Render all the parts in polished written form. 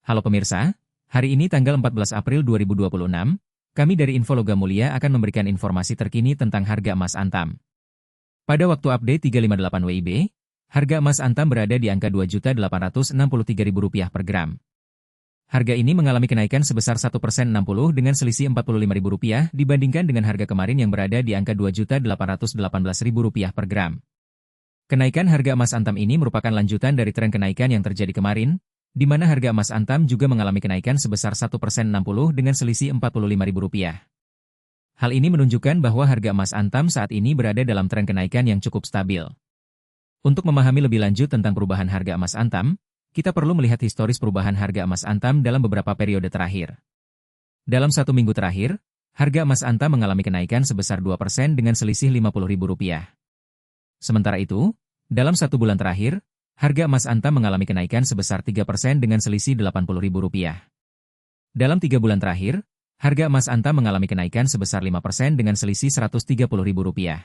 Halo pemirsa, hari ini tanggal 14 April 2026, kami dari Info Logam Mulia akan memberikan informasi terkini tentang harga emas Antam. Pada waktu update 358 WIB, harga emas Antam berada di angka Rp2.863.000 per gram. Harga ini mengalami kenaikan sebesar 1% 60 dengan selisih Rp45.000 dibandingkan dengan harga kemarin yang berada di angka Rp2.818.000 per gram. Kenaikan harga emas Antam ini merupakan lanjutan dari tren kenaikan yang terjadi kemarin, di mana harga emas Antam juga mengalami kenaikan sebesar 1% 60 dengan selisih Rp45.000. Hal ini menunjukkan bahwa harga emas Antam saat ini berada dalam tren kenaikan yang cukup stabil. Untuk memahami lebih lanjut tentang perubahan harga emas Antam, kita perlu melihat historis perubahan harga emas Antam dalam beberapa periode terakhir. Dalam 1 minggu terakhir, harga emas Antam mengalami kenaikan sebesar 2% dengan selisih Rp50.000. Sementara itu, dalam 1 bulan terakhir, harga emas Antam mengalami kenaikan sebesar 3% dengan selisih Rp80.000. Dalam 3 bulan terakhir, harga emas Antam mengalami kenaikan sebesar 5% dengan selisih Rp130.000.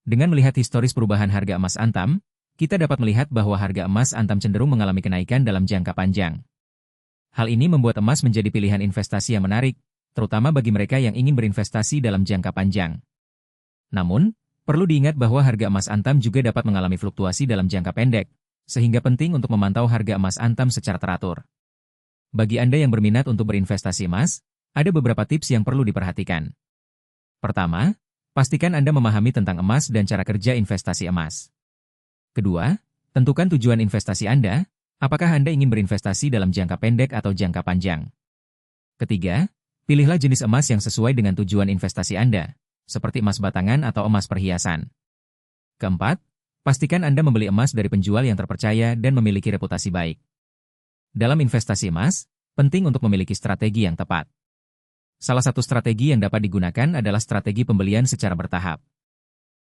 Dengan melihat historis perubahan harga emas Antam, kita dapat melihat bahwa harga emas Antam cenderung mengalami kenaikan dalam jangka panjang. Hal ini membuat emas menjadi pilihan investasi yang menarik, terutama bagi mereka yang ingin berinvestasi dalam jangka panjang. Namun, perlu diingat bahwa harga emas Antam juga dapat mengalami fluktuasi dalam jangka pendek, sehingga penting untuk memantau harga emas Antam secara teratur. Bagi Anda yang berminat untuk berinvestasi emas, ada beberapa tips yang perlu diperhatikan. Pertama, pastikan Anda memahami tentang emas dan cara kerja investasi emas. Kedua, tentukan tujuan investasi Anda, apakah Anda ingin berinvestasi dalam jangka pendek atau jangka panjang. Ketiga, pilihlah jenis emas yang sesuai dengan tujuan investasi Anda, seperti emas batangan atau emas perhiasan. Keempat, pastikan Anda membeli emas dari penjual yang terpercaya dan memiliki reputasi baik. Dalam investasi emas, penting untuk memiliki strategi yang tepat. Salah satu strategi yang dapat digunakan adalah strategi pembelian secara bertahap.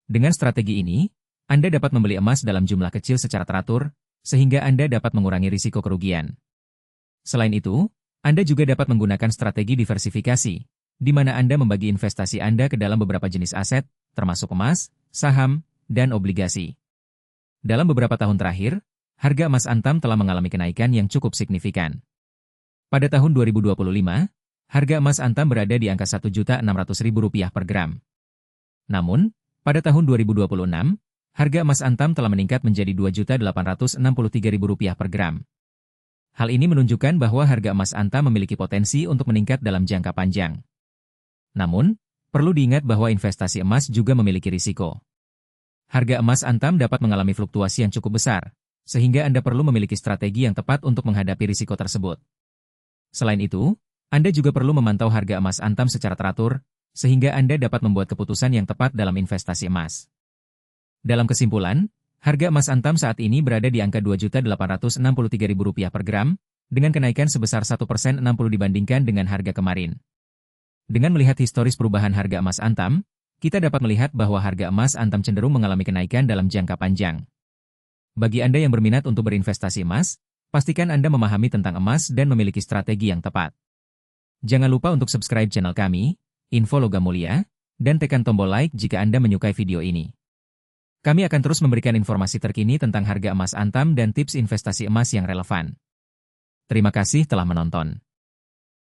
Dengan strategi ini, Anda dapat membeli emas dalam jumlah kecil secara teratur, sehingga Anda dapat mengurangi risiko kerugian. Selain itu, Anda juga dapat menggunakan strategi diversifikasi, di mana Anda membagi investasi Anda ke dalam beberapa jenis aset, termasuk emas, saham, dan obligasi. Dalam beberapa tahun terakhir, harga emas Antam telah mengalami kenaikan yang cukup signifikan. Pada tahun 2025, harga emas Antam berada di angka Rp1.600.000 per gram. Namun, pada tahun 2026, harga emas Antam telah meningkat menjadi Rp2.863.000 per gram. Hal ini menunjukkan bahwa harga emas Antam memiliki potensi untuk meningkat dalam jangka panjang. Namun, perlu diingat bahwa investasi emas juga memiliki risiko. Harga emas Antam dapat mengalami fluktuasi yang cukup besar, sehingga Anda perlu memiliki strategi yang tepat untuk menghadapi risiko tersebut. Selain itu, Anda juga perlu memantau harga emas Antam secara teratur, sehingga Anda dapat membuat keputusan yang tepat dalam investasi emas. Dalam kesimpulan, harga emas Antam saat ini berada di angka Rp2.863.000 per gram, dengan kenaikan sebesar 1% 60 dibandingkan dengan harga kemarin. Dengan melihat historis perubahan harga emas Antam, kita dapat melihat bahwa harga emas Antam cenderung mengalami kenaikan dalam jangka panjang. Bagi Anda yang berminat untuk berinvestasi emas, pastikan Anda memahami tentang emas dan memiliki strategi yang tepat. Jangan lupa untuk subscribe channel kami, Info Logam Mulia, dan tekan tombol like jika Anda menyukai video ini. Kami akan terus memberikan informasi terkini tentang harga emas Antam dan tips investasi emas yang relevan. Terima kasih telah menonton.